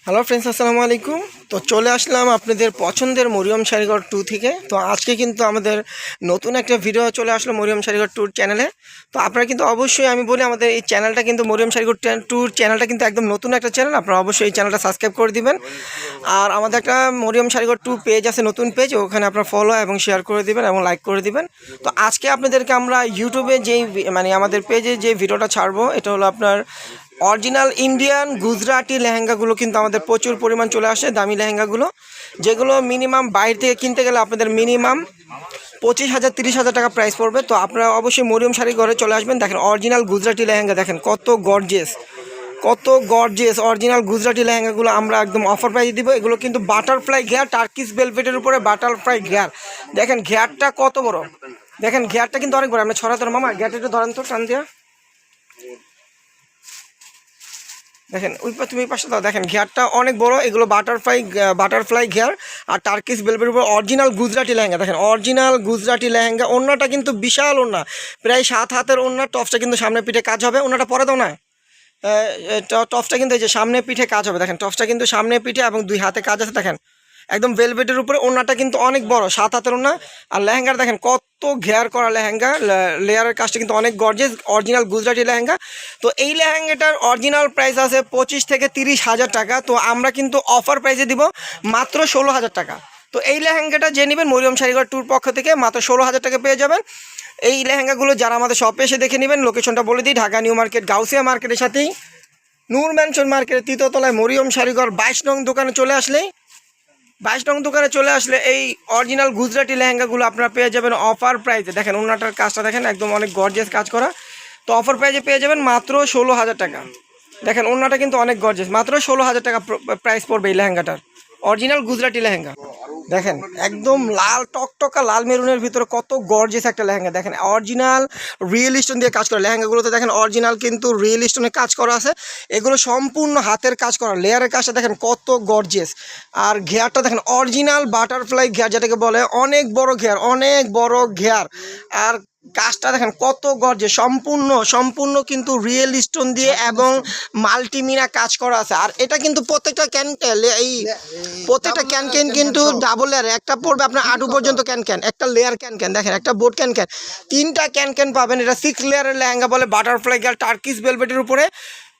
Hello friends, আসসালামু আলাইকুম। তো চলে আসলাম আপনাদের পছন্দের মরিয়ম শাড়িঘর 2 থেকে। তো আজকে কিন্তু আমাদের নতুন একটা ভিডিও চলে আসলো মরিয়ম শাড়িঘর 2 চ্যানেলে। তো আপনারা কিন্তু অবশ্যই, আমি বলি, আমাদের এই চ্যানেলটা কিন্তু মরিয়ম শাড়িঘর 2 চ্যানেলটা কিন্তু একদম নতুন একটা চ্যানেল। আপনারা অবশ্যই এই চ্যানেলটা সাবস্ক্রাইব করে দিবেন। আর আমাদের একটা মরিয়ম শাড়িঘর 2 পেজ আছে, নতুন পেজ, ওখানে আপনারা ফলো এবং শেয়ার করে দিবেন এবং লাইক করে দিবেন। তো আজকে আপনাদেরকে আমরা ইউটিউবে যেই আমাদের পেজে যে ভিডিওটা ছাড়বো, এটা হলো আপনার অরিজিনাল ইন্ডিয়ান গুজরাটি লেহেঙ্গাগুলো কিন্তু আমাদের প্রচুর পরিমাণ চলে আসে, দামি লেহেঙ্গাগুলো, যেগুলো মিনিমাম বাইরে থেকে কিনতে গেলে আপনাদের মিনিমাম 25,000 30,000 টাকা প্রাইস পড়বে। তো আপনারা অবশ্যই মরিয়ম শাড়ি ঘরে চলে আসবেন। দেখেন অরিজিনাল গুজরাটি লেহেঙ্গা, দেখেন কত গর্জিয়াস অরিজিনাল গুজরাটি লেহেঙ্গাগুলো আমরা একদম অফার প্রাইসে দিব। এগুলো কিন্তু বাটারফ্লাই ঘেয়ার, টার্কিশ ভেলভেটের উপরে বাটারফ্লাই ঘেয়ার। দেখেন ঘেয়ারটা কত বড়, দেখেন ঘেয়ারটা কিন্তু অনেক বড়। আমরা ছড়াতে মামা ঘেয়ারটা একটু ধরেন তো, টান দিয়া দেখেন, ওই তুমি পাশে দাও। দেখেন ঘেয়ারটা অনেক বড়, এগুলো বাটারফ্লাই ঘেয়ার আর টার্কিশ ভেলভেটের উপর অরিজিনাল গুজরাটি লেহেঙ্গা। দেখেন অরিজিনাল গুজরাটি লেহেঙ্গা, ওড়নাটা কিন্তু বিশাল ওড়না, প্রায় 7 হাতের ওড়না। টপসটা কিন্তু সামনে পিঠে কাজ হবে, ওড়নাটা পরে দাও না। টপসটা কিন্তু এই যে সামনে পিঠে কাজ হবে। দেখেন টপসটা কিন্তু সামনে পিঠে এবং 2 হাতে কাজ আছে। দেখেন একদম ভেলভেটের উপরে, ওড়নাটা কিন্তু অনেক বড়, 7 হাতের ওড়না। আর লেহেঙ্গার দেখেন কত ঘেয়ার করা লেহেঙ্গা, লেয়ারের কাজটা কিন্তু অনেক গর্জিয়াস, অরিজিনাল গুজরাটি লেহেঙ্গা। তো এই লেহেঙ্গাটার অরিজিনাল প্রাইস আছে 25 থেকে 30,000 টাকা। তো আমরা কিন্তু অফার প্রাইসে দিব মাত্র 16,000 টাকা। তো এই লেহেঙ্গাটা যে নেবেন মরিয়ম শাড়িঘর 2 পক্ষ থেকে মাত্র 16,000 টাকা পেয়ে যাবেন। এই লেহেঙ্গাগুলো যারা আমাদের শপে এসে দেখে নেবেন, লোকেশনটা বলে দিই, ঢাকা নিউ মার্কেট গাউসিয়া মার্কেটের সাথেই নূর ম্যানশন মার্কেটের 3য় তলায় মরিয়ম শাড়িঘর 22 নং দোকানে চলে আসলেই 22 নং দোকানে চলে আসলে এই অরিজিনাল গুজরাটি লেহেঙ্গাগুলো আপনারা পেয়ে যাবেন অফার প্রাইসে। দেখেন ওনাটার কাজটা দেখেন, একদম অনেক গর্জিয়াস কাজ করা। তো অফার প্রাইসে পেয়ে যাবেন মাত্র 16,000 টাকা। দেখেন ওনাটা কিন্তু অনেক গর্জিয়াস, মাত্র 16,000 টাকা প্রাইস পড়বে এই লেহেঙ্গাটার, অরিজিনাল গুজরাটি লেহেঙ্গা। দেখেন একদম লাল টকটকা লাল মেরুনের ভিতরে কত গর্জিয়াস একটা লেহেঙ্গা। দেখেন অরিজিনাল রিয়েল স্টোন দিয়ে কাজ করা লেহেঙ্গাগুলোতে, দেখেন অরিজিনাল কিন্তু রিয়েল স্টোনে কাজ করা আছে। এগুলো সম্পূর্ণ হাতের কাজ করা, লেয়ারের কাজটা দেখেন কত গর্জিয়াস। আর ঘেয়ারটা দেখেন অরিজিনাল বাটারফ্লাই ঘেয়ার যেটাকে বলে, অনেক বড় ঘেয়ার, অনেক বড় ঘেয়ার। আর কাজটা দেখেন কত গর্জিয়াস, সম্পূর্ণ কিন্তু রিয়েল স্টোন দিয়ে এবং মাল্টিমিনা কাজ করা আছে। আর এটা কিন্তু প্রত্যেকটা ক্যান কিন্তু ডাবল লেয়ার, একটা পড়বে আপনার আডু পর্যন্ত ক্যান, একটা লেয়ার ক্যান, দেখেন একটা বোর্ড ক্যান, 3টা ক্যান পাবেন। এটা 6 লেয়ারের লেহেঙ্গা বলে, বাটারফ্লাই ঘেয়ার টার্কিশ ভেলভেটের উপরে।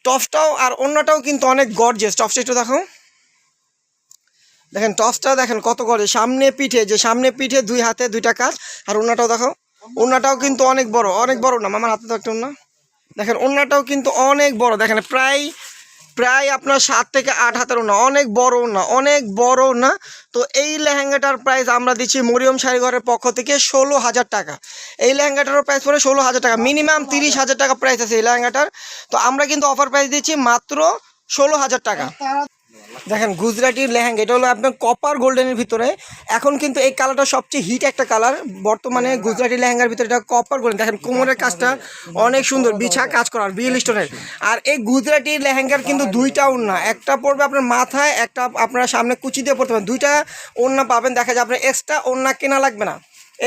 টপসটাও আর অন্যটাও কিন্তু অনেক গর্জিয়াস। টপসটা একটু দেখো, দেখেন টপসটা দেখেন কত গর্জিয়াস। সামনে পিঠে 2 হাতে 2টা কাজ। আর ওড়নাটাও দেখো, ওড়নাটাও কিন্তু অনেক বড় না মামার হাতে তো একটা ওড়না। দেখেন ওড়নাটাও কিন্তু অনেক বড়, দেখেন প্রায় আপনার 7 থেকে 8 হাতের ওড়না, অনেক বড় না। তো এই লেহেঙ্গাটার প্রাইস আমরা দিচ্ছি মরিয়ম শাড়িঘরের পক্ষ থেকে 16,000 টাকা। এই লেহেঙ্গাটারও প্রাইস পড়ে 16,000 টাকা, মিনিমাম 30,000 টাকা প্রাইস আছে এই লেহেঙ্গাটার। তো আমরা কিন্তু অফার প্রাইস দিচ্ছি মাত্র 16,000 টাকা। দেখেন গুজরাটির লেহেঙ্গা, এটা হলো আপনার কপার গোল্ডেনের ভিতরে। এখন কিন্তু এই কালারটা সবচেয়ে হিট একটা কালার বর্তমানে গুজরাটি লেহেঙ্গার ভিতরে, এটা কপার গোল্ডেন। দেখেন কোমরের কাজটা অনেক সুন্দর, বিছা কাজ করা রিয়েল স্টোনের। আর এই গুজরাটি লেহেঙ্গার কিন্তু 2টা ওড়না, একটা পড়বে আপনার মাথায়, একটা আপনার সামনে কুচি দিয়ে পড়তে পারেন, 2টা ওড়না পাবেন। দেখা যায় আপনার এক্সট্রা ওড়না কেনা লাগবে না।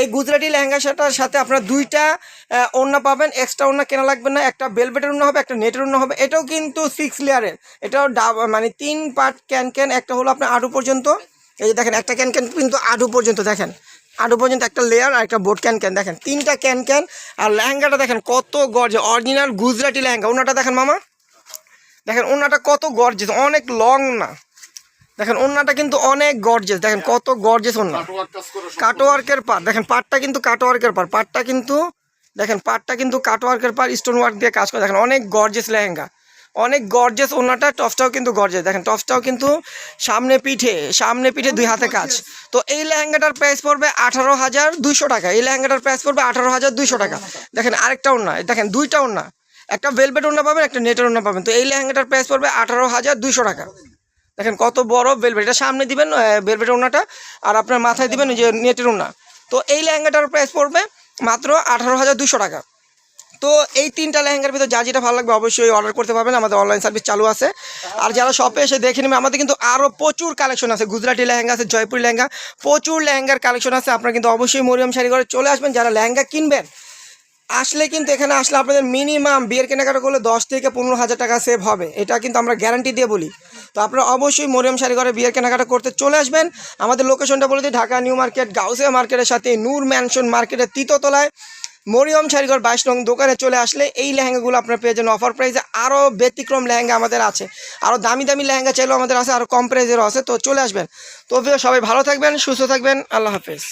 এই গুজরাটি লেহেঙ্গাটার সাথে আপনার 2টা ওড়না পাবেন, এক্সট্রা ওড়না কেনা লাগবে না। একটা বেলভেটের ওড়না হবে, একটা নেটের ওড়না হবে। এটাও কিন্তু 6 লেয়ারের, এটাও 3 পার্ট ক্যান। একটা হলো আপনার আডু পর্যন্ত, এই যে দেখেন একটা ক্যান কিন্তু আডু পর্যন্ত, দেখেন আডু পর্যন্ত একটা লেয়ার আর একটা বোর্ড ক্যান। দেখেন 3টা ক্যান। আর লেহেঙ্গাটা দেখেন কত গর্জিয়াস, অরিজিনাল গুজরাটি লেহেঙ্গা। ওড়নাটা দেখেন মামা, দেখেন ওড়নাটা কত গর্জিয়াস, অনেক লং না। দেখেন ওড়নাটা কিন্তু অনেক গর্জিয়াস, দেখেন কত গর্জিয়াস ওড়না, কাটওয়ার্কের পার। দেখেন পাটটা কিন্তু কাটওয়ার্কের পার, পাটটা কিন্তু কাটওয়ার্কের পার, স্টোন ওয়ার্ক দিয়ে কাজ করে। দেখেন অনেক গর্জিয়াস লেহেঙ্গা, অনেক গর্জিয়াস ওড়নাটা। টপসটাও কিন্তু গর্জিয়াস, দেখেন টপসটাও কিন্তু সামনে পিঠে 2 হাতে কাজ। তো এই লেহেঙ্গাটার প্রাইস পড়বে 18,200 টাকা। এই লেহেঙ্গাটার প্রাইস পড়বে 18,200 টাকা। দেখেন আরেকটা ওড়না, দেখেন 2টা ওড়না, একটা ভেলভেট ওড়না পাবেন, একটা নেটের ওড়না পাবেন। তো এই লেহেঙ্গাটার প্রাইস পড়বে 18,200 টাকা। দেখেন কত বড় ভেলভেট, এটা সামনে দিবেন ভেলভেট ওড়নাটা, আর আপনার মাথায় দিবেন যে নেটের ওড়না। তো এই লেহেঙ্গাটার প্রাইস পড়বে মাত্র 18,200 টাকা। তো এই 3টা লেহেঙ্গার ভিতরে যা যেটা ভালো লাগবে অবশ্যই অর্ডার করতে পারবেন, আমাদের অনলাইন সার্ভিস চালু আছে। আর যারা শপে এসে দেখে নেবে, আমাদের কিন্তু আরও প্রচুর কালেকশন আছে, গুজরাটি লেহেঙ্গা আছে, জয়পুরি লেহেঙ্গা, প্রচুর লেহেঙ্গার কালেকশন আছে। আপনারা কিন্তু অবশ্যই মরিয়ম শাড়িঘরে চলে আসবেন। যারা লেহেঙ্গা কিনবেন, আসলে কিন্তু এখানে আসলে আপনাদের মিনিমাম বিয়ের কেনাকাটা করলে 10 থেকে 15,000 টাকা সেভ হবে, এটা কিন্তু আমরা গ্যারান্টি দিয়ে বলি। তো আপনারা অবশ্যই মরিয়ম শাড়ি ঘরে বিয়ের কেনাকাটা করতে চলে আসবেন। আমাদের লোকেশনটা বলে দিই, ঢাকা নিউ মার্কেট গাউসিয়া মার্কেটের সাথে নূর ম্যানশন মার্কেটের তৃতীয়তলায় মরিয়ম শাড়িঘর 22 নং দোকানে চলে আসলে এই লেহেঙ্গাগুলো আপনার পেয়ে যাবেন অফার প্রাইসে। আরও ব্যতিক্রম লেহেঙ্গা আমাদের আছে, আরও দামি দামি লেহেঙ্গা চাইলেও আমাদের আছে, আরও কম প্রাইসেরও আছে। তো চলে আসবেন। তো সবাই ভালো থাকবেন, সুস্থ থাকবেন, আল্লাহ হাফেজ।